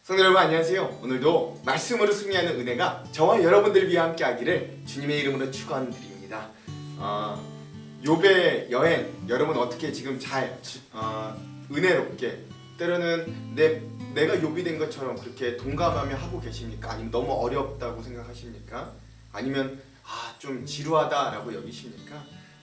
성도 여러분 안녕하세요. 오늘도 말씀으로 승리하는 은혜가 저와 여러분들 위해 함께 하기를 주님의 이름으로 축원드립니다. 욥의 여행 여러분 어떻게 지금 잘 은혜롭게 때로는 내가 욥이 된 것처럼 그렇게 동감하며 하고 계십니까? 아니면 너무 어렵다고 생각하십니까? 아니면 좀 지루하다라고 여기십니까?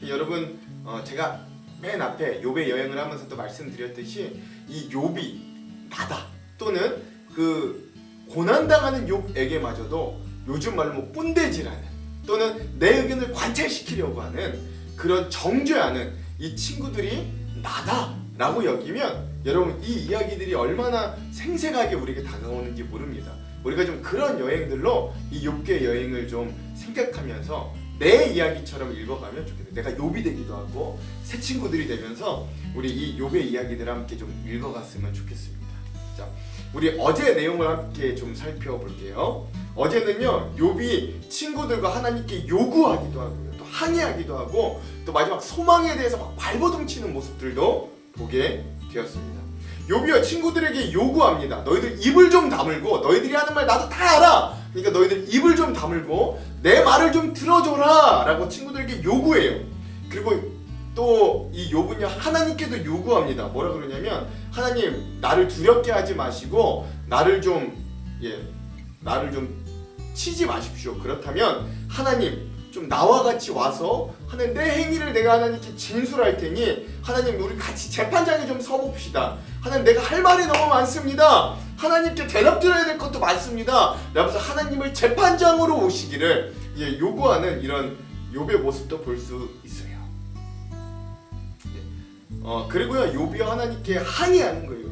여러분 제가 맨 앞에 욥의 여행을 하면서도 말씀드렸듯이 이 욥이 나다 또는 그 고난당하는 욥에게마저도 요즘 말로 뭐 꼰대질하는 또는 내 의견을 관찰시키려고 하는 그런 정죄하는 이 친구들이 나다라고 여기면 여러분 이 이야기들이 얼마나 생생하게 우리에게 다가오는지 모릅니다. 우리가 좀 그런 여행들로 이 욥기의 여행을 좀 생각하면서 내 이야기처럼 읽어가면 좋겠네요. 내가 욥이 되기도 하고 새 친구들이 되면서 우리 이 욥의 이야기들을 함께 좀 읽어갔으면 좋겠습니다. 자, 우리 어제 내용을 함께 좀 살펴볼게요. 어제는요 욥이 친구들과 하나님께 요구하기도 하고요, 또 항의하기도 하고, 또 마지막 소망에 대해서 막 발버둥치는 모습들도 보게 되었습니다. 욥이요 친구들에게 요구합니다. 너희들 입을 좀 다물고, 너희들이 하는 말 나도 다 알아. 그러니까 너희들 입을 좀 다물고 내 말을 좀 들어줘라 라고 친구들에게 요구해요. 그리고 또 이 욥은요 하나님께도 요구합니다. 뭐라 그러냐면, 하나님 나를 두렵게 하지 마시고 나를 좀 치지 마십시오. 그렇다면 하나님 좀 나와 같이 와서 하나님 내 행위를 내가 하나님께 진술할 테니 하나님 우리 같이 재판장에 좀 서봅시다. 하나님 내가 할 말이 너무 많습니다. 하나님께 대답 드려야 될 것도 많습니다. 라면서 하나님을 재판장으로 오시기를 요구하는 이런 욥의 모습도 볼 수 있어요. 그리고요 욥이 하나님께 항의하는 거예요.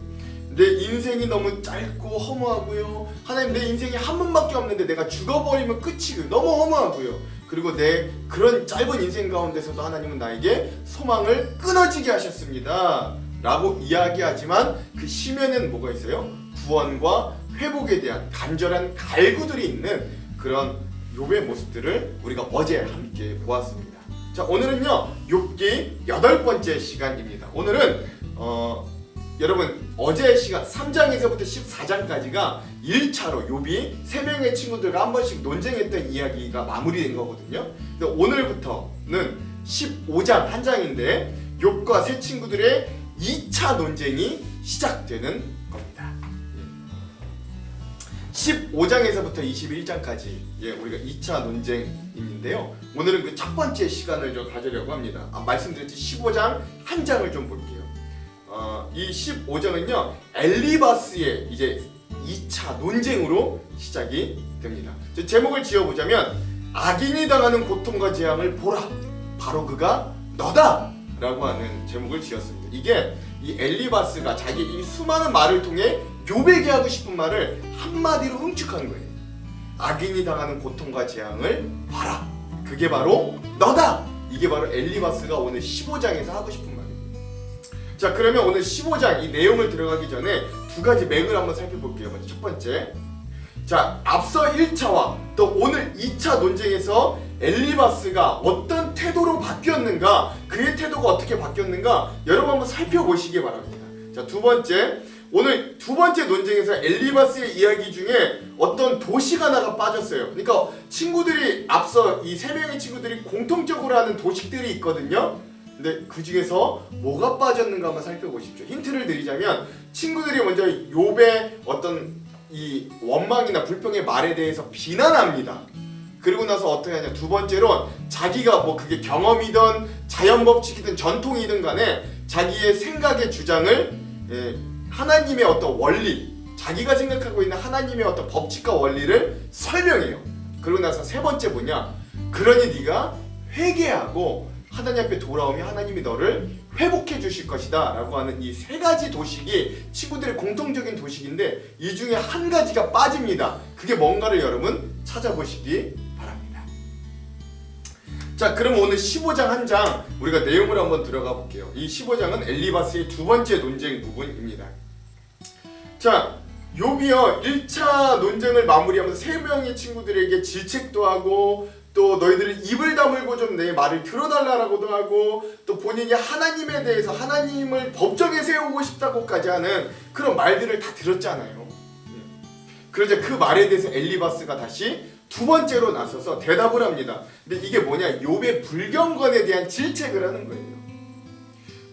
내 인생이 너무 짧고 허무하고요. 하나님 내 인생이 한 번밖에 없는데 내가 죽어버리면 끝이고요. 너무 허무하고요. 그리고 내 그런 짧은 인생 가운데서도 하나님은 나에게 소망을 끊어지게 하셨습니다 라고 이야기하지만 그 심에는 뭐가 있어요? 구원과 회복에 대한 간절한 갈구들이 있는 그런 욥의 모습들을 우리가 어제 함께 보았습니다. 자, 오늘은요 욥기 8번째 시간입니다. 오늘은 여러분 어제 시간 3장에서부터 14장까지가 1차로 욥이 3명의 친구들과 한 번씩 논쟁했던 이야기가 마무리된 거거든요. 그래서 오늘부터는 15장 한 장인데 욥과 세 친구들의 2차 논쟁이 시작되는 겁니다. 15장에서부터 21장까지 우리가 2차 논쟁인데요. 오늘은 그 첫 번째 시간을 좀 가지려고 합니다. 말씀드렸지 15장 한 장을 좀 볼게요. 이 15장은요 엘리바스의 이제 2차 논쟁으로 시작이 됩니다. 제목을 지어보자면 악인이 당하는 고통과 재앙을 보라, 바로 그가 너다 라고 하는 제목을 지었습니다. 이게 이 엘리바스가 자기 이 수많은 말을 통해 욥에게 하고 싶은 말을 한마디로 응축한 거예요. 악인이 당하는 고통과 재앙을 봐라, 그게 바로 너다. 이게 바로 엘리바스가 오늘 15장에서 하고 싶은 말입니다. 자, 그러면 오늘 15장 이 내용을 들어가기 전에 두 가지 맥을 한번 살펴볼게요. 먼저 첫 번째, 자 앞서 1차와 또 오늘 2차 논쟁에서 엘리바스가 어떤 태도로 바뀌었는가, 그의 태도가 어떻게 바뀌었는가 여러분 한번 살펴보시기 바랍니다. 자, 두 번째, 오늘 두 번째 논쟁에서 엘리바스의 이야기 중에 어떤 도식 하나가 빠졌어요. 그러니까 친구들이 앞서 이 3명의 친구들이 공통적으로 하는 도식들이 있거든요. 근데 그 중에서 뭐가 빠졌는가 한번 살펴보십시오. 힌트를 드리자면 친구들이 먼저 욥의 어떤 이 원망이나 불평의 말에 대해서 비난합니다. 그리고 나서 어떻게 하냐, 두 번째로 자기가 뭐 그게 경험이든 자연법칙이든 전통이든 간에 자기의 생각의 주장을 하나님의 어떤 원리, 자기가 생각하고 있는 하나님의 어떤 법칙과 원리를 설명해요. 그러고 나서 세 번째 뭐냐, 그러니 네가 회개하고 하나님 앞에 돌아오면 하나님이 너를 회복해 주실 것이다 라고 하는 이 세 가지 도식이 친구들의 공통적인 도식인데 이 중에 한 가지가 빠집니다. 그게 뭔가를 여러분 찾아보시기 바랍니다. 자, 그럼 오늘 15장 한 장 우리가 내용을 한번 들어가 볼게요. 이 15장은 엘리바스의 두 번째 논쟁 부분입니다. 자, 욥이요 1차 논쟁을 마무리하면서 3명의 친구들에게 질책도 하고, 또 너희들은 입을 다물고 좀 내 말을 들어달라고도 하고, 또 본인이 하나님에 대해서 하나님을 법정에 세우고 싶다고까지 하는 그런 말들을 다 들었잖아요. 그러자 그 말에 대해서 엘리바스가 다시 두 번째로 나서서 대답을 합니다. 근데 이게 뭐냐? 욥의 불경건에 대한 질책을 하는 거예요.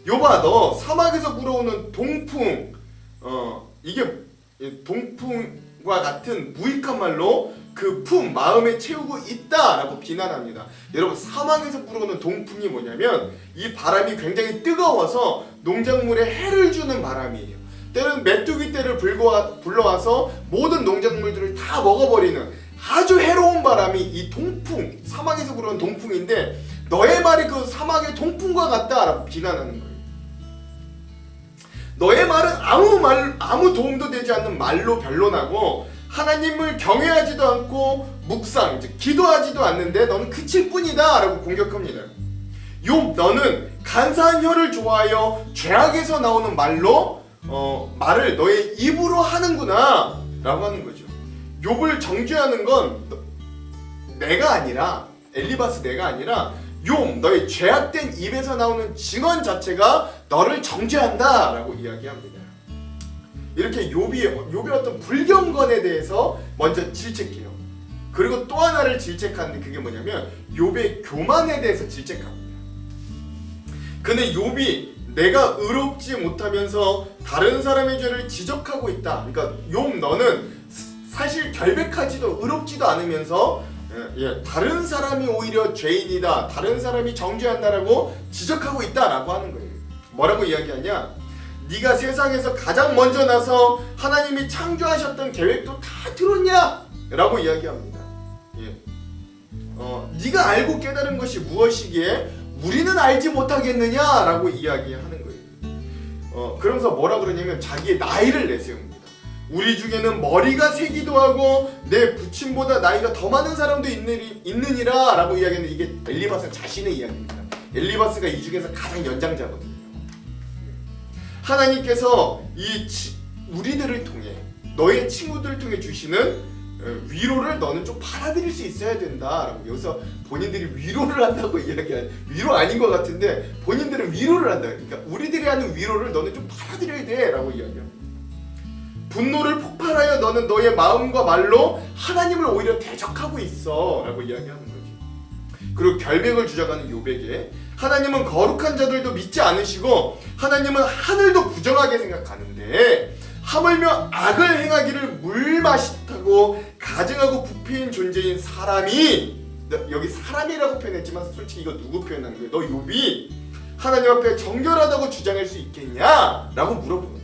욥아, 너 사막에서 불어오는 동풍, 이게 동풍과 같은 무익한 말로 그 품 마음에 채우고 있다라고 비난합니다. 여러분, 사막에서 불어오는 동풍이 뭐냐면 이 바람이 굉장히 뜨거워서 농작물에 해를 주는 바람이에요. 때로는 메뚜기 떼를 불러와서 모든 농작물들을 다 먹어버리는 아주 해로운 바람이 이 동풍, 사막에서 불어오는 동풍인데 너의 말이 그 사막의 동풍과 같다라고 비난하는 거예요. 너의 말은 아무 도움도 되지 않는 말로 변론하고 하나님을 경외하지도 않고 묵상, 즉 기도하지도 않는데 너는 그칠 뿐이다 라고 공격합니다. 욥, 너는 간사한 혀를 좋아하여 죄악에서 나오는 말을 너의 입으로 하는구나 라고 하는 거죠. 욥을 정죄하는 건 내가 아니라, 엘리바스 내가 아니라 욥, 너의 죄악된 입에서 나오는 증언 자체가 너를 정죄한다 라고 이야기합니다. 이렇게 욥이 어떤 불경건에 대해서 먼저 질책해요. 그리고 또 하나를 질책하는데 그게 뭐냐면 욥의 교만에 대해서 질책합니다. 근데 욥이 내가 의롭지 못하면서 다른 사람의 죄를 지적하고 있다. 그러니까 욥, 너는 사실 결백하지도 의롭지도 않으면서 다른 사람이 오히려 죄인이다, 다른 사람이 정죄한다라고 지적하고 있다라고 하는 거예요. 뭐라고 이야기하냐? 네가 세상에서 가장 먼저 나서 하나님이 창조하셨던 계획도 다 들었냐? 라고 이야기합니다. 네가 알고 깨달은 것이 무엇이기에 우리는 알지 못하겠느냐? 라고 이야기하는 거예요. 그러면서 뭐라 그러냐면 자기의 나이를 내세웁니다. 우리 중에는 머리가 세기도 하고 내 부친보다 나이가 더 많은 사람도 있느니라 라고 이야기했는데 이게 엘리바스 자신의 이야기입니다. 엘리바스가 이 중에서 가장 연장자거든요. 하나님께서 우리들을 통해, 너의 친구들을 통해 주시는 위로를 너는 좀 받아들일 수 있어야 된다라고. 여기서 본인들이 위로를 한다고 이야기하는, 위로 아닌 것 같은데 본인들은 위로를 한다. 그러니까 우리들이 하는 위로를 너는 좀 받아들여야 돼라고 이야기합니다. 분노를 폭발하여 너는 너의 마음과 말로 하나님을 오히려 대적하고 있어 라고 이야기하는 거죠. 그리고 결백을 주장하는 욥에게 하나님은 거룩한 자들도 믿지 않으시고 하나님은 하늘도 부정하게 생각하는데 하물며 악을 행하기를 물맛이타고 가증하고 부패인 존재인 사람이, 여기 사람이라고 표현했지만 솔직히 이거 누구 표현하는 거예요? 너 욥이 하나님 앞에 정결하다고 주장할 수 있겠냐? 라고 물어보는 거예요.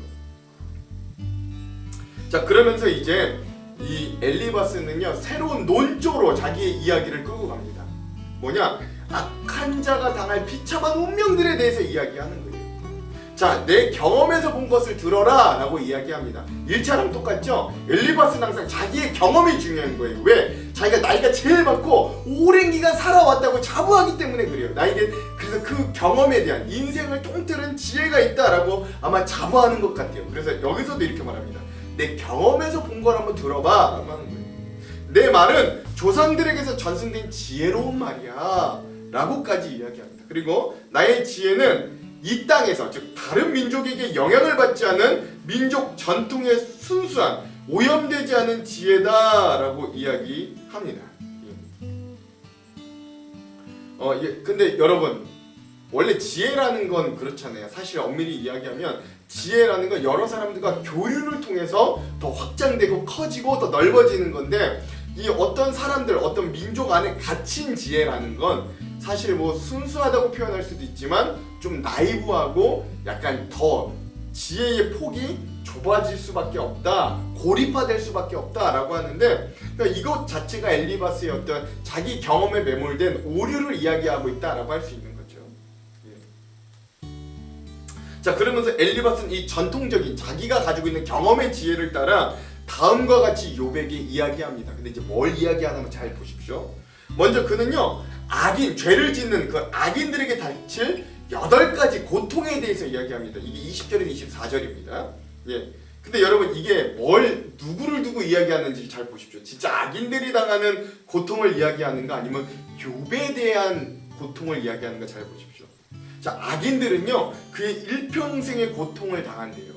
자, 그러면서 이제 이 엘리바스는요 새로운 논조로 자기의 이야기를 끌고 갑니다. 뭐냐? 악한 자가 당할 비참한 운명들에 대해서 이야기하는 거예요. 자, 내 경험에서 본 것을 들어라 라고 이야기합니다. 1차랑 똑같죠? 엘리바스는 항상 자기의 경험이 중요한 거예요. 왜? 자기가 나이가 제일 많고 오랜 기간 살아왔다고 자부하기 때문에 그래요. 그래서 그 경험에 대한 인생을 통틀은 지혜가 있다라고 아마 자부하는 것 같아요. 그래서 여기서도 이렇게 말합니다. 내 경험에서 본 걸 한번 들어봐 라고 하는 거예요. 내 말은 조상들에게서 전승된 지혜로운 말이야 라고까지 이야기합니다. 그리고 나의 지혜는 이 땅에서, 즉 다른 민족에게 영향을 받지 않은 민족 전통의 순수한 오염되지 않은 지혜다 라고 이야기합니다. 근데 여러분, 원래 지혜라는 건 그렇잖아요. 사실 엄밀히 이야기하면 지혜라는 건 여러 사람들과 교류를 통해서 더 확장되고 커지고 더 넓어지는 건데, 이 어떤 사람들, 어떤 민족 안에 갇힌 지혜라는 건 사실 뭐 순수하다고 표현할 수도 있지만 좀 나이브하고 약간 더 지혜의 폭이 좁아질 수밖에 없다, 고립화될 수밖에 없다라고 하는데, 그러니까 이것 자체가 엘리바스의 어떤 자기 경험에 매몰된 오류를 이야기하고 있다라고 할 수 있는 거죠. 자, 그러면서 엘리바스는 이 전통적인 자기가 가지고 있는 경험의 지혜를 따라 다음과 같이 욥에게 이야기합니다. 근데 이제 뭘 이야기하냐면 잘 보십시오. 먼저 그는요, 악인, 죄를 짓는 그 악인들에게 닥칠 8가지 고통에 대해서 이야기합니다. 이게 20절에서 24절입니다. 근데 여러분, 이게 누구를 두고 이야기하는지 잘 보십시오. 진짜 악인들이 당하는 고통을 이야기하는가, 아니면 욥에 대한 고통을 이야기하는가 잘 보십시오. 자, 악인들은요, 그의 일평생의 고통을 당한대요.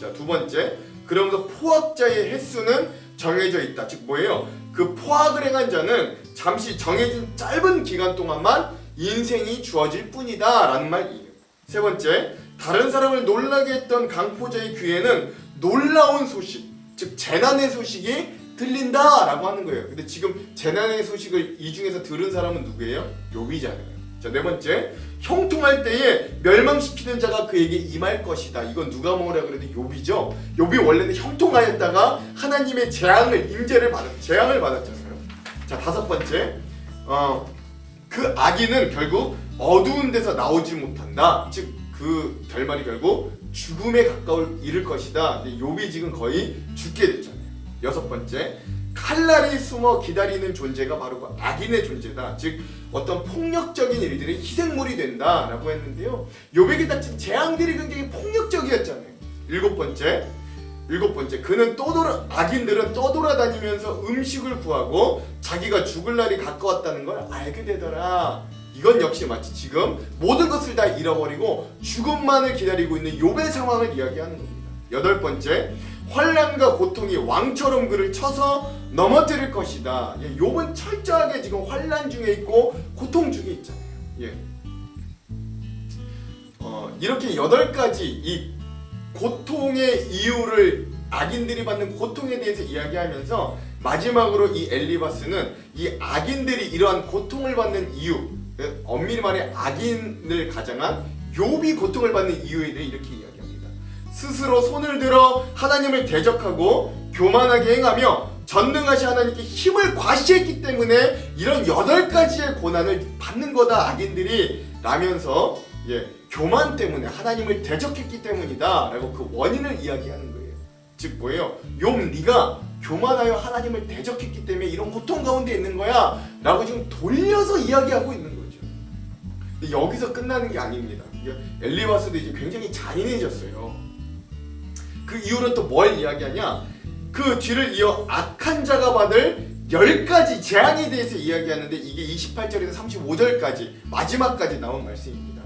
자, 두 번째, 그러면서 포악자의 횟수는 정해져 있다. 즉 뭐예요? 그 포악을 행한 자는 잠시 정해진 짧은 기간 동안만 인생이 주어질 뿐이다 라는 말이에요. 세 번째, 다른 사람을 놀라게 했던 강포자의 귀에는 놀라운 소식, 즉 재난의 소식이 들린다 라고 하는 거예요. 근데 지금 재난의 소식을 이 중에서 들은 사람은 누구예요? 욥이잖아요. 자, 네 번째, 형통할 때에 멸망시키는 자가 그에게 임할 것이다. 이건 누가 뭐라 그래도 욥이죠. 욥이 원래는 형통하였다가 하나님의 재앙을 받았잖아요. 자, 다섯 번째, 그 악인은 결국 어두운 데서 나오지 못한다. 즉 그 결말이 결국 죽음에 이를 것이다. 욥이 지금 거의 죽게 됐잖아요. 여섯 번째, 칼날이 숨어 기다리는 존재가 바로 그 악인의 존재다. 즉 어떤 폭력적인 일들이 희생물이 된다라고 했는데요. 욥에게 닥친 재앙들이 굉장히 폭력적이었잖아요. 일곱 번째, 그는 악인들은 떠돌아다니면서 음식을 구하고 자기가 죽을 날이 가까웠다는 걸 알게 되더라. 이건 역시 마치 지금 모든 것을 다 잃어버리고 죽음만을 기다리고 있는 욥의 상황을 이야기하는 겁니다. 여덟 번째, 환난과 고통이 왕처럼 그를 쳐서 넘어뜨릴 것이다. 욥은 철저하게 지금 환난 중에 있고 고통 중에 있잖아요. 이렇게 8가지 이 고통의 이유를, 악인들이 받는 고통에 대해서 이야기하면서 마지막으로 이 엘리바스는 이 악인들이 이러한 고통을 받는 이유, 엄밀히 말해 악인을 가장한 욥이 고통을 받는 이유에 대해 이렇게 이야기합니다. 스스로 손을 들어 하나님을 대적하고 교만하게 행하며 전능하신 하나님께 힘을 과시했기 때문에 이런 8가지의 고난을 받는 거다 악인들이 라면서 교만 때문에 하나님을 대적했기 때문이다 라고 그 원인을 이야기하는 거예요. 즉 뭐예요? 욥 네가 교만하여 하나님을 대적했기 때문에 이런 고통 가운데 있는 거야 라고 지금 돌려서 이야기하고 있는 거죠. 근데 여기서 끝나는 게 아닙니다. 엘리바스도 이제 굉장히 잔인해졌어요. 그 이후로 또 뭘 이야기하냐, 그 뒤를 이어 악한 자가 받을 10가지 재앙에 대해서 이야기하는데 이게 28절에서 35절까지 마지막까지 나온 말씀입니다.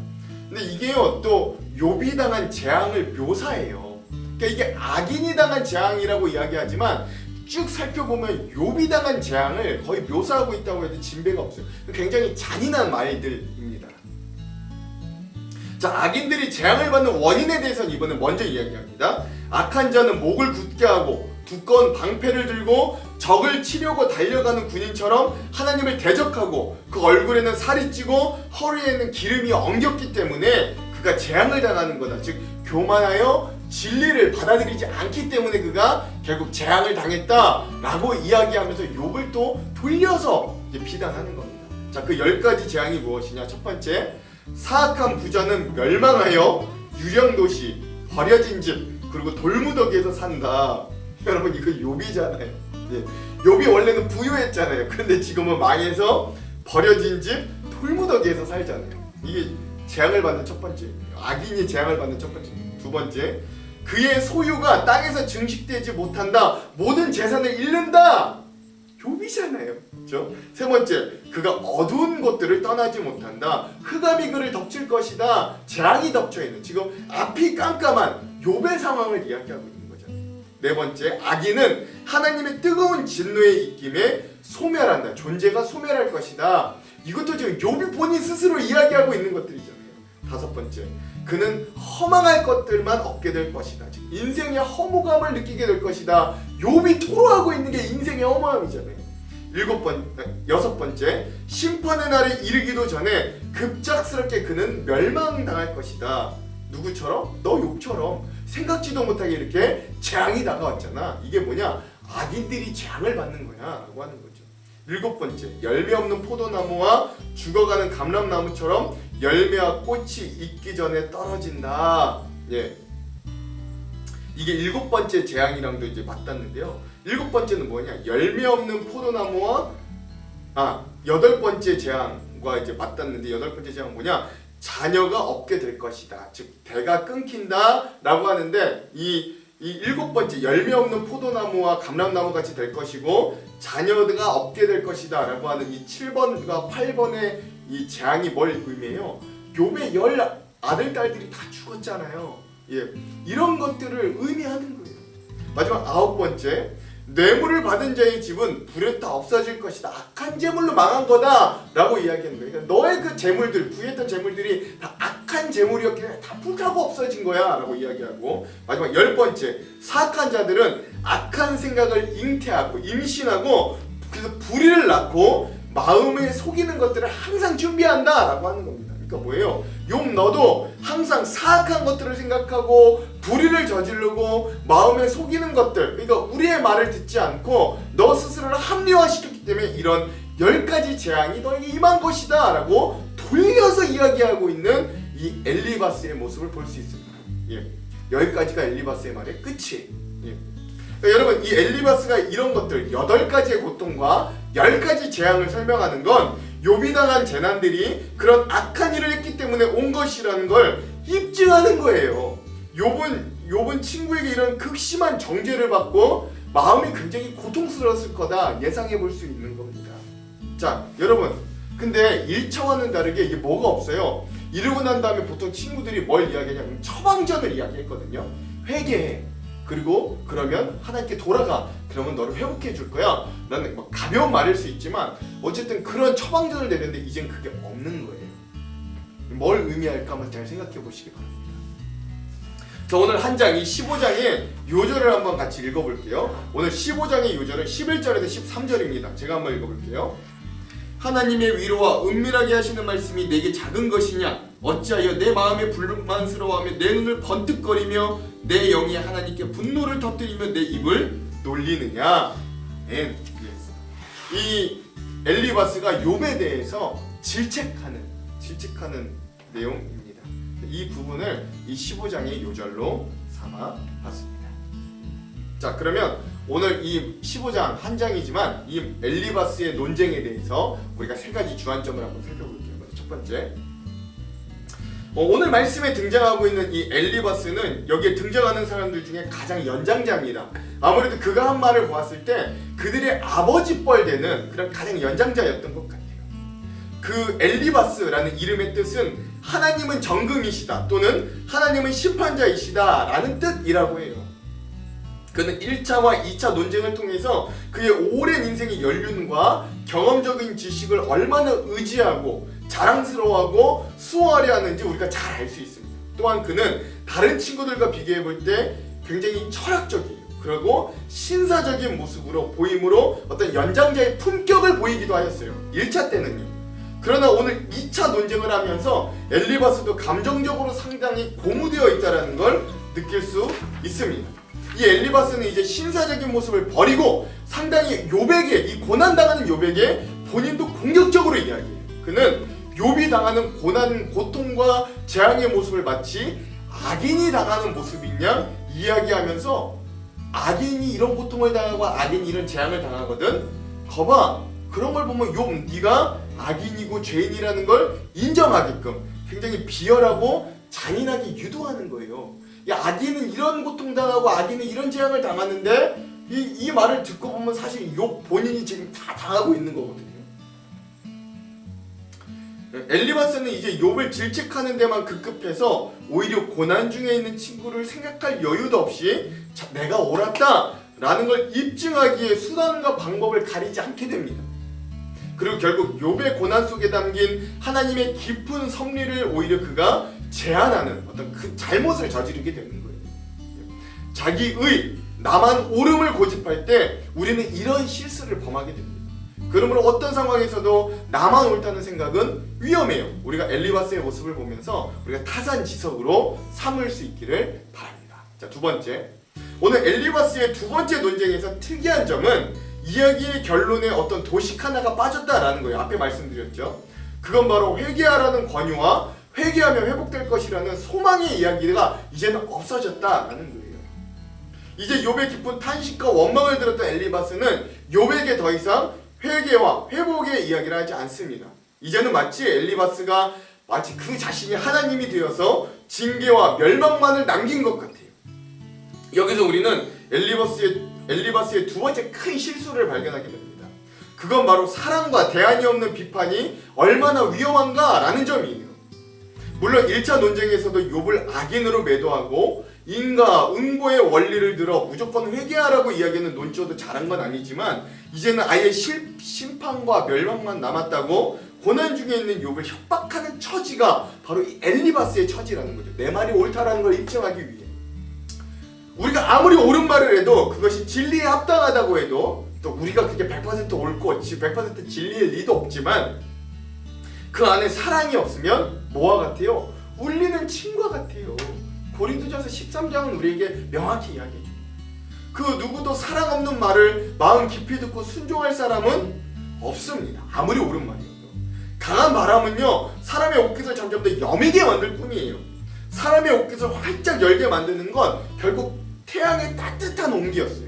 근데 이게요 또 욥이 당한 재앙을 묘사해요. 그러니까 이게 악인이 당한 재앙이라고 이야기하지만 쭉 살펴보면 욥이 당한 재앙을 거의 묘사하고 있다고 해도 진배가 없어요. 굉장히 잔인한 말들입니다. 자, 악인들이 재앙을 받는 원인에 대해서는 이번에 먼저 이야기합니다. 악한 자는 목을 굳게 하고 두꺼운 방패를 들고 적을 치려고 달려가는 군인처럼 하나님을 대적하고 그 얼굴에는 살이 찌고 허리에는 기름이 엉겼기 때문에 그가 재앙을 당하는 거다. 즉 교만하여 진리를 받아들이지 않기 때문에 그가 결국 재앙을 당했다라고 이야기하면서 욥을 또 돌려서 이제 비난하는 겁니다. 자, 그 10가지 재앙이 무엇이냐? 첫 번째, 사악한 부자는 멸망하여 유령도시, 버려진 집, 그리고 돌무더기에서 산다. 여러분 이거 욥이잖아요. 욥이 원래는 부유했잖아요. 그런데 지금은 망해서 버려진 집, 돌무더기에서 살잖아요. 이게 재앙을 받는 첫 번째, 악인이 재앙을 받는 첫 번째. 두 번째, 그의 소유가 땅에서 증식되지 못한다. 모든 재산을 잃는다. 욥이잖아요. 그렇죠? 세 번째, 그가 어두운 곳들을 떠나지 못한다. 흑암이 그를 덮칠 것이다. 재앙이 덮쳐 있는, 지금 앞이 깜깜한 욥의 상황을 이야기하고 있는 거잖아요. 네 번째, 악인은 하나님의 뜨거운 진노의 입김에 소멸한다. 존재가 소멸할 것이다. 이것도 지금 욥이 본인 스스로 이야기하고 있는 것들이잖아요. 다섯 번째, 그는 허망할 것들만 얻게 될 것이다. 즉 인생의 허무감을 느끼게 될 것이다. 욥이 토로하고 있는 게 인생의 허무함이잖아요. 여섯 번째, 심판의 날에 이르기도 전에 급작스럽게 그는 멸망당할 것이다. 누구처럼? 너 욥처럼 생각지도 못하게 이렇게 재앙이 다가왔잖아. 이게 뭐냐? 악인들이 재앙을 받는 거야 라고 하는 거죠. 일곱 번째, 열매 없는 포도나무와 죽어가는 감람나무처럼 열매와 꽃이 익기 전에 떨어진다. 이게 일곱 번째 재앙이랑도 이제 맞닿는데요. 일곱 번째는 뭐냐? 열매 없는 포도나무와 여덟 번째 재앙과 이제 맞닿는데, 여덟 번째 재앙은 뭐냐? 자녀가 없게 될 것이다. 즉 대가 끊긴다라고 하는데 이 일곱 번째 열매 없는 포도나무와 감람나무 같이 될 것이고 자녀가 없게 될 것이다라고 하는 이 7번과 8번의 이 재앙이 뭘 의미해요? 욥의 10 아들 딸들이 다 죽었잖아요. 이런 것들을 의미하는 거예요. 마지막 아홉 번째, 뇌물을 받은 자의 집은 불에 다 없어질 것이다. 악한 재물로 망한 거다라고 이야기하는 거예요. 그러니까 너의 그 재물들, 부유했던 재물들이 다 악한 재물이었기 때문에 다 불타고 없어진 거야라고 이야기하고, 마지막 10번째, 사악한 자들은 악한 생각을 잉태하고 임신하고 그래서 불의를 낳고 마음에 속이는 것들을 항상 준비한다라고 하는 겁니다. 그러니까 뭐예요? 욥 너도 항상 사악한 것들을 생각하고 불의를 저지르고 마음에 속이는 것들, 그러니까 우리의 말을 듣지 않고 너 스스로를 합리화시켰기 때문에 이런 10가지 재앙이 너에게 임한 것이다 라고 돌려서 이야기하고 있는 이 엘리바스의 모습을 볼 수 있습니다. 예. 여기까지가 엘리바스의 말의 끝이에요. 예. 그러니까 여러분, 이 엘리바스가 이런 것들 8가지의 고통과 10가지 재앙을 설명하는 건 욥이 당한 재난들이 그런 악한 일을 했기 때문에 온 것이라는 걸 입증하는 거예요. 욥은 친구에게 이런 극심한 정죄를 받고 마음이 굉장히 고통스러웠을 거다 예상해 볼 수 있는 겁니다. 자, 여러분, 근데 1차와는 다르게 이게 뭐가 없어요. 이러고 난 다음에 보통 친구들이 뭘 이야기하냐면 처방전을 이야기했거든요. 회개해. 그리고 그러면 하나님께 돌아가. 그러면 너를 회복해 줄 거야. 나는 뭐 가벼운 말일 수 있지만 어쨌든 그런 처방전을 내는데 이젠 그게 없는 거예요. 뭘 의미할까 한번 잘 생각해 보시기 바랍니다. 자, 오늘 한 장, 이 15장의 요절을 한번 같이 읽어볼게요. 오늘 15장의 요절은 11절에서 13절입니다. 제가 한번 읽어볼게요. 하나님의 위로와 은밀하게 하시는 말씀이 내게 작은 것이냐? 어찌하여 내 마음에 불만스러워하며 내 눈을 번뜩거리며 내 영이 하나님께 분노를 터뜨리며 내 입을 놀리느냐? 이 엘리바스가 욥에 대해서 질책하는 내용입니다. 이 부분을 이 15장의 요절로 삼아봤습니다. 자, 그러면 오늘 이 15장 한 장이지만 이 엘리바스의 논쟁에 대해서 우리가 3가지 주안점을 한번 살펴볼게요. 첫 번째, 오늘 말씀에 등장하고 있는 이 엘리바스는 여기에 등장하는 사람들 중에 가장 연장자입니다. 아무래도 그가 한 말을 보았을 때 그들의 아버지뻘 되는 그런 가장 연장자였던 것 같아요. 그 엘리바스라는 이름의 뜻은 하나님은 정금이시다 또는 하나님은 심판자이시다 라는 뜻이라고 해요. 그는 1차와 2차 논쟁을 통해서 그의 오랜 인생의 연륜과 경험적인 지식을 얼마나 의지하고 자랑스러워하고 수호하려 하는지 우리가 잘 알 수 있습니다. 또한 그는 다른 친구들과 비교해 볼 때 굉장히 철학적이에요. 그리고 신사적인 모습으로 보임으로 어떤 연장자의 품격을 보이기도 하였어요. 1차 때는요. 그러나 오늘 2차 논쟁을 하면서 엘리바스도 감정적으로 상당히 고무되어 있다는 걸 느낄 수 있습니다. 이 엘리바스는 이제 신사적인 모습을 버리고 상당히 욥에게, 이 고난당하는 욥에게 본인도 공격적으로 이야기해요. 그는 욥이 당하는 고난, 고통과 재앙의 모습을 마치 악인이 당하는 모습인 양 이야기하면서 악인이 이런 고통을 당하고 악인이 이런 재앙을 당하거든. 거봐, 그런 걸 보면 욥, 네가 악인이고 죄인이라는 걸 인정하게끔 굉장히 비열하고 잔인하게 유도하는 거예요. 이 악인은 이런 고통당하고 악인은 이런 재앙을 당하는데 이 말을 듣고 보면 사실 욥 본인이 지금 다 당하고 있는 거거든요. 엘리바스는 이제 욥을 질책하는 데만 급급해서 오히려 고난 중에 있는 친구를 생각할 여유도 없이 내가 옳았다 라는 걸 입증하기에 수단과 방법을 가리지 않게 됩니다. 그리고 결국 욥의 고난 속에 담긴 하나님의 깊은 섭리를 오히려 그가 제한하는 어떤 그 잘못을 저지르게 되는 거예요. 자기의 나만 옳음을 고집할 때 우리는 이런 실수를 범하게 됩니다. 그러므로 어떤 상황에서도 나만 옳다는 생각은 위험해요. 우리가 엘리바스의 모습을 보면서 우리가 타산지석으로 삼을 수 있기를 바랍니다. 자, 두 번째, 오늘 엘리바스의 두 번째 논쟁에서 특이한 점은 이야기의 결론에 어떤 도식 하나가 빠졌다라는 거예요. 앞에 말씀드렸죠. 그건 바로 회개하라는 권유와 회개하면 회복될 것이라는 소망의 이야기가 이제는 없어졌다라는 거예요. 이제 욥의 깊은 탄식과 원망을 들었던 엘리바스는 욥에게 더 이상 회개와 회복의 이야기를 하지 않습니다. 이제는 마치 엘리바스가 마치 그 자신이 하나님이 되어서 징계와 멸망만을 남긴 것 같아요. 여기서 우리는 엘리바스의 두 번째 큰 실수를 발견하게 됩니다. 그건 바로 사랑과 대안이 없는 비판이 얼마나 위험한가라는 점이에요. 물론 1차 논쟁에서도 욥을 악인으로 매도하고 인과 응보의 원리를 들어 무조건 회개하라고 이야기하는 논조도 잘한 건 아니지만 이제는 아예 심판과 멸망만 남았다고 고난 중에 있는 욥을 협박하는 처지가 바로 이 엘리바스의 처지라는 거죠. 내 말이 옳다라는 걸 입증하기 위해. 우리가 아무리 옳은 말을 해도 그것이 진리에 합당하다고 해도 또 우리가 그게 100% 옳고 100% 진리일 리도 없지만 그 안에 사랑이 없으면 뭐와 같아요? 울리는 침과 같아요. 고린도전서 13장은 우리에게 명확히 이야기해줍니다. 그 누구도 사랑 없는 말을 마음 깊이 듣고 순종할 사람은 없습니다. 아무리 옳은 말이어도. 강한 바람은요 사람의 옷깃을 점점 더 여미게 만들 뿐이에요. 사람의 옷깃을 활짝 열게 만드는 건 결국 태양의 따뜻한 온기였어요.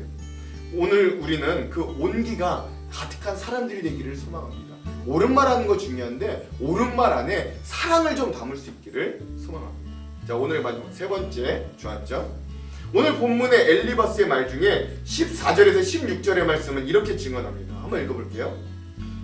오늘 우리는 그 온기가 가득한 사람들이 되기를 소망합니다. 옳은 말 하는 거 중요한데 옳은 말 안에 사랑을 좀 담을 수 있기를 소망합니다. 자, 오늘 마지막 세 번째 주안점. 오늘 본문의 엘리바스의 말 중에 14절에서 16절의 말씀은 이렇게 증언합니다. 한번 읽어볼게요.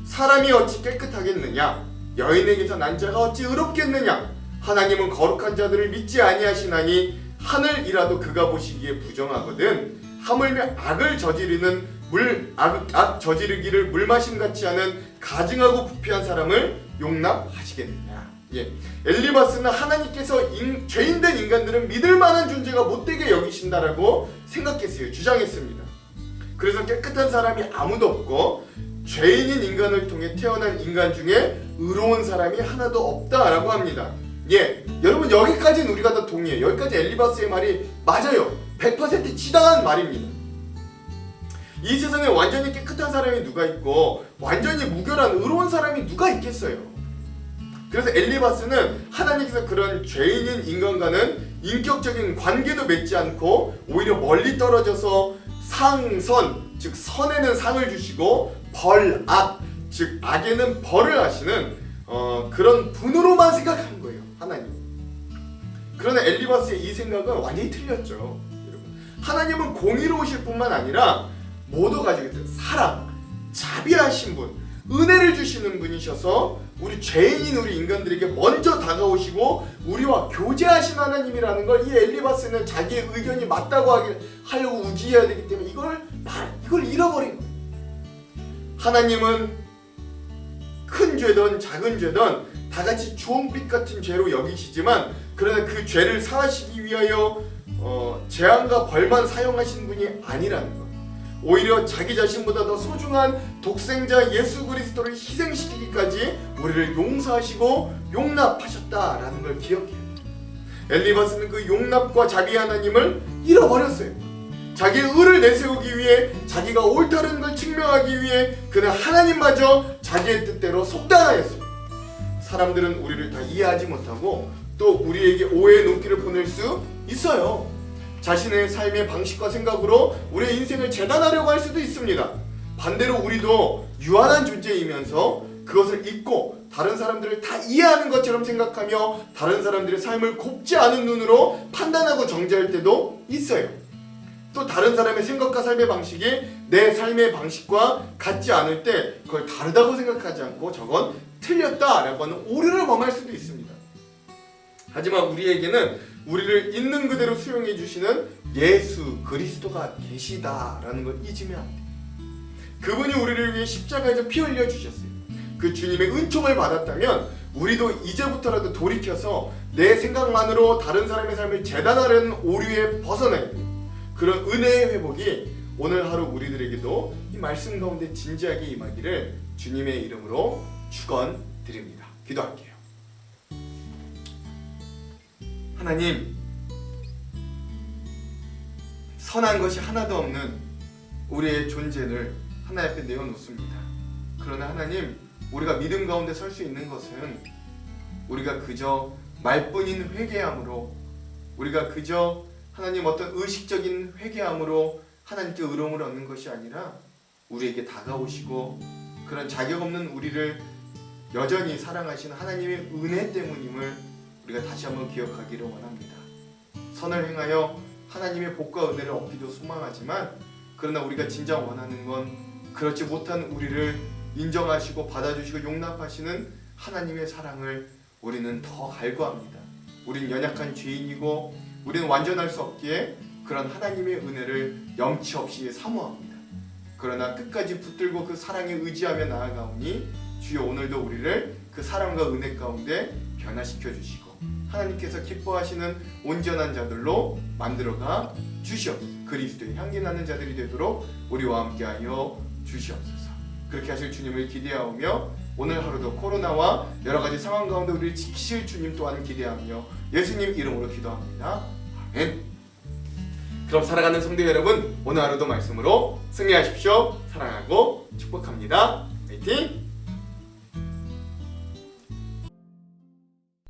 사람이 어찌 깨끗하겠느냐? 여인에게서 난 자가 어찌 의롭겠느냐? 하나님은 거룩한 자들을 믿지 아니하시나니 하늘이라도 그가 보시기에 부정하거든 하물며 악을 저지르는 악 저지르기를 물마심 같이 하는 가증하고 부패한 사람을 용납하시겠느냐. 예, 엘리바스는 하나님께서 죄인된 인간들은 믿을 만한 존재가 못되게 여기신다라고 생각했어요. 주장했습니다. 그래서 깨끗한 사람이 아무도 없고 죄인인 인간을 통해 태어난 인간 중에 의로운 사람이 하나도 없다라고 합니다. 예, 여러분 여기까지는 우리가 다 동의해요. 여기까지 엘리바스의 말이 맞아요. 100% 지당한 말입니다. 이 세상에 완전히 깨끗한 사람이 누가 있고 완전히 무결한 의로운 사람이 누가 있겠어요. 그래서 엘리바스는 하나님께서 그런 죄인인 인간과는 인격적인 관계도 맺지 않고 오히려 멀리 떨어져서 상선, 즉 선에는 상을 주시고 벌악, 즉 악에는 벌을 하시는 그런 분으로만 생각한 거예요. 하나님. 그러나 엘리바스의 이 생각은 완전히 틀렸죠. 여러분. 하나님은 공의로우실 뿐만 아니라 모두 가지고 있어요. 사랑, 자비하신 분, 은혜를 주시는 분이셔서 우리 죄인인 우리 인간들에게 먼저 다가오시고 우리와 교제하신 하나님이라는 걸 이 엘리바스는 자기의 의견이 맞다고 하려고 우기해야 되기 때문에 이걸 잃어버린 거예요. 하나님은 큰 죄든 작은 죄든 다같이 주홍빛 같은 죄로 여기시지만 그러나 그 죄를 사하시기 위하여 재앙과 벌만 사용하신 분이 아니라는 것. 오히려 자기 자신보다 더 소중한 독생자 예수 그리스도를 희생시키기까지 우리를 용서하시고 용납하셨다라는 걸 기억해야 돼요. 엘리바스는 그 용납과 자비 하나님을 잃어버렸어요. 자기의 의를 내세우기 위해 자기가 옳다는 걸 증명하기 위해 그는 하나님마저 자기의 뜻대로 속단하였어요. 사람들은 우리를 다 이해하지 못하고 또 우리에게 오해의 눈길을 보낼 수 있어요. 자신의 삶의 방식과 생각으로 우리의 인생을 재단하려고 할 수도 있습니다. 반대로 우리도 유한한 존재이면서 그것을 잊고 다른 사람들을 다 이해하는 것처럼 생각하며 다른 사람들의 삶을 곱지 않은 눈으로 판단하고 정죄할 때도 있어요. 또 다른 사람의 생각과 삶의 방식이 내 삶의 방식과 같지 않을 때 그걸 다르다고 생각하지 않고 저건 틀렸다라고 하는 오류를 범할 수도 있습니다. 하지만 우리에게는 우리를 있는 그대로 수용해 주시는 예수 그리스도가 계시다라는 걸 잊으면 안 돼요. 그분이 우리를 위해 십자가에서 피 흘려 주셨어요. 그 주님의 은총을 받았다면 우리도 이제부터라도 돌이켜서 내 생각만으로 다른 사람의 삶을 재단하려는 오류에 벗어나야 돼요. 그런 은혜의 회복이 오늘 하루 우리들에게도 이 말씀 가운데 진지하게 임하기를 주님의 이름으로 축원드립니다. 기도할게요. 하나님, 선한 것이 하나도 없는 우리의 존재를 하나님 앞에 내어놓습니다. 그러나 하나님, 우리가 믿음 가운데 설 수 있는 것은 우리가 그저 말뿐인 회개함으로, 우리가 그저 하나님 어떤 의식적인 회개함으로 하나님께 의로움을 얻는 것이 아니라 우리에게 다가오시고 그런 자격 없는 우리를 여전히 사랑하시는 하나님의 은혜 때문임을 우리가 다시 한번 기억하기를 원합니다. 선을 행하여 하나님의 복과 은혜를 얻기도 소망하지만 그러나 우리가 진정 원하는 건 그렇지 못한 우리를 인정하시고 받아주시고 용납하시는 하나님의 사랑을 우리는 더 갈구합니다. 우린 연약한 죄인이고 우리는 완전할 수 없기에 그런 하나님의 은혜를 염치 없이 사모합니다. 그러나 끝까지 붙들고 그 사랑에 의지하며 나아가오니 주여 오늘도 우리를 그 사랑과 은혜 가운데 변화시켜 주시고 하나님께서 기뻐하시는 온전한 자들로 만들어가 주시옵소서. 그리스도의 향기 나는 자들이 되도록 우리와 함께하여 주시옵소서. 그렇게 하실 주님을 기대하며 오늘 하루도 코로나와 여러 가지 상황 가운데 우리를 지키실 주님 또한 기대하며 예수님 이름으로 기도합니다. 아멘. 그럼 사랑하는 성도 여러분, 오늘 하루도 말씀으로 승리하십시오. 사랑하고 축복합니다. 화이팅!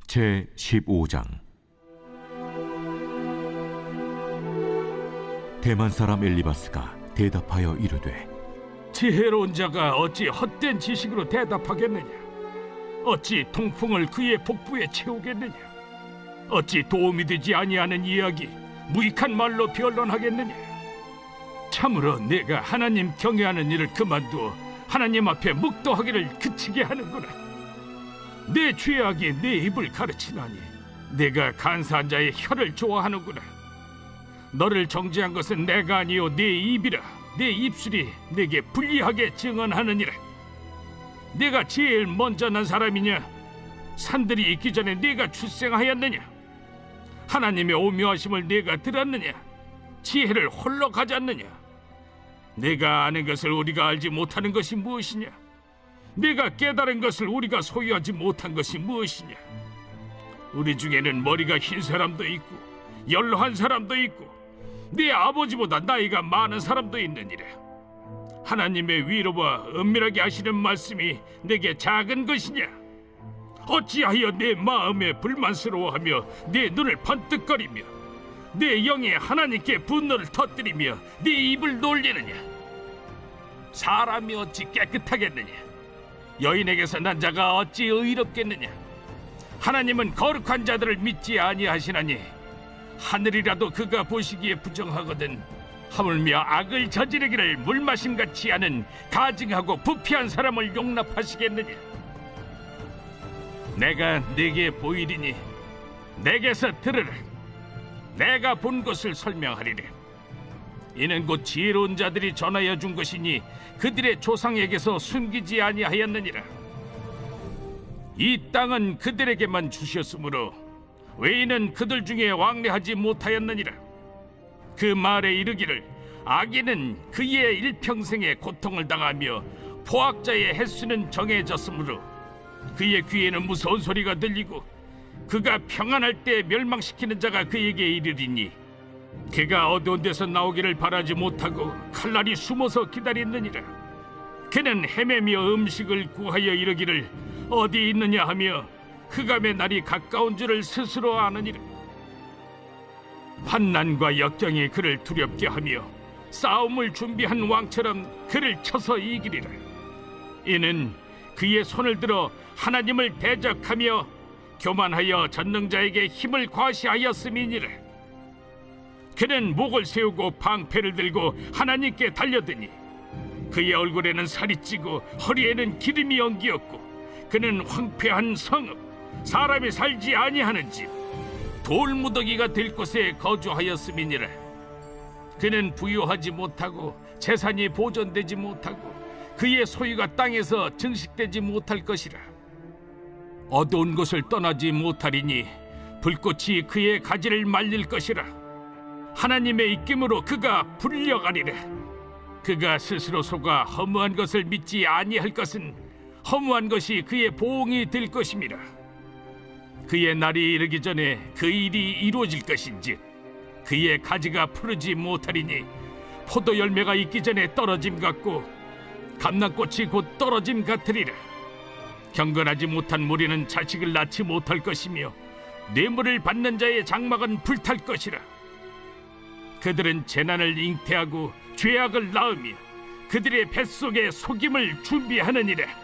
제15장 대만 사람 엘리바스가 대답하여 이르되 지혜로운 자가 어찌 헛된 지식으로 대답하겠느냐? 어찌 통풍을 그의 복부에 채우겠느냐? 어찌 도움이 되지 아니하는 이야기 무익한 말로 변론하겠느냐? 참으로 내가 하나님 경외하는 일을 그만두어 하나님 앞에 묵도하기를 그치게 하는구나. 내 죄악이 내 입을 가르치나니 내가 간사한 자의 혀를 좋아하는구나. 너를 정죄한 것은 내가 아니요 내 입이라. 내 입술이 내게 불리하게 증언하느니라. 내가 제일 먼저 난 사람이냐? 산들이 있기 전에 내가 출생하였느냐? 하나님의 오묘하심을 내가 들었느냐? 지혜를 홀로 가졌느냐? 내가 아는 것을 우리가 알지 못하는 것이 무엇이냐? 내가 깨달은 것을 우리가 소유하지 못한 것이 무엇이냐? 우리 중에는 머리가 흰 사람도 있고 연로한 사람도 있고 네 아버지보다 나이가 많은 사람도 있느니라. 하나님의 위로와 은밀하게 하시는 말씀이 내게 작은 것이냐? 어찌하여 내 마음에 불만스러워하며 내 눈을 번뜩거리며 내 영에 하나님께 분노를 터뜨리며 네 입을 놀리느냐? 사람이 어찌 깨끗하겠느냐? 여인에게서 난 자가 어찌 의롭겠느냐? 하나님은 거룩한 자들을 믿지 아니하시나니 하늘이라도 그가 보시기에 부정하거든 하물며 악을 저지르기를 물마심같이 하는 가증하고 부패한 사람을 용납하시겠느냐? 내가 네게 보이리니 내게서 들으라. 내가 본 것을 설명하리라. 이는 곧 지혜로운 자들이 전하여 준 것이니 그들의 조상에게서 숨기지 아니하였느니라. 이 땅은 그들에게만 주셨으므로 외인은 그들 중에 왕래하지 못하였느니라. 그 말에 이르기를 악인은 그의 일평생에 고통을 당하며 포악자의 횟수는 정해졌으므로 그의 귀에는 무서운 소리가 들리고 그가 평안할 때 멸망시키는 자가 그에게 이르리니 그가 어두운 데서 나오기를 바라지 못하고 칼날이 숨어서 기다렸느니라. 그는 헤매며 음식을 구하여 이르기를 어디 있느냐 하며 흑암의 날이 가까운 줄을 스스로 아느니라. 환난과 역경이 그를 두렵게 하며 싸움을 준비한 왕처럼 그를 쳐서 이기리라. 이는 그의 손을 들어 하나님을 대적하며 교만하여 전능자에게 힘을 과시하였음이니라. 그는 목을 세우고 방패를 들고 하나님께 달려드니 그의 얼굴에는 살이 찌고 허리에는 기름이 엉기었고 그는 황폐한 성읍 사람이 살지 아니하는 집 돌무더기가 될 곳에 거주하였음이니라. 그는 부유하지 못하고 재산이 보존되지 못하고 그의 소유가 땅에서 증식되지 못할 것이라. 어두운 곳을 떠나지 못하리니 불꽃이 그의 가지를 말릴 것이라. 하나님의 입김으로 그가 불려가리라. 그가 스스로 속아 허무한 것을 믿지 아니할 것은 허무한 것이 그의 보응이 될 것임이라. 그의 날이 이르기 전에 그 일이 이루어질 것인즉 그의 가지가 푸르지 못하리니 포도 열매가 있기 전에 떨어짐 같고 감람꽃이 곧 떨어짐 같으리라. 경건하지 못한 무리는 자식을 낳지 못할 것이며 뇌물을 받는 자의 장막은 불탈 것이라. 그들은 재난을 잉태하고 죄악을 낳으며 그들의 뱃속에 속임을 준비하느니라.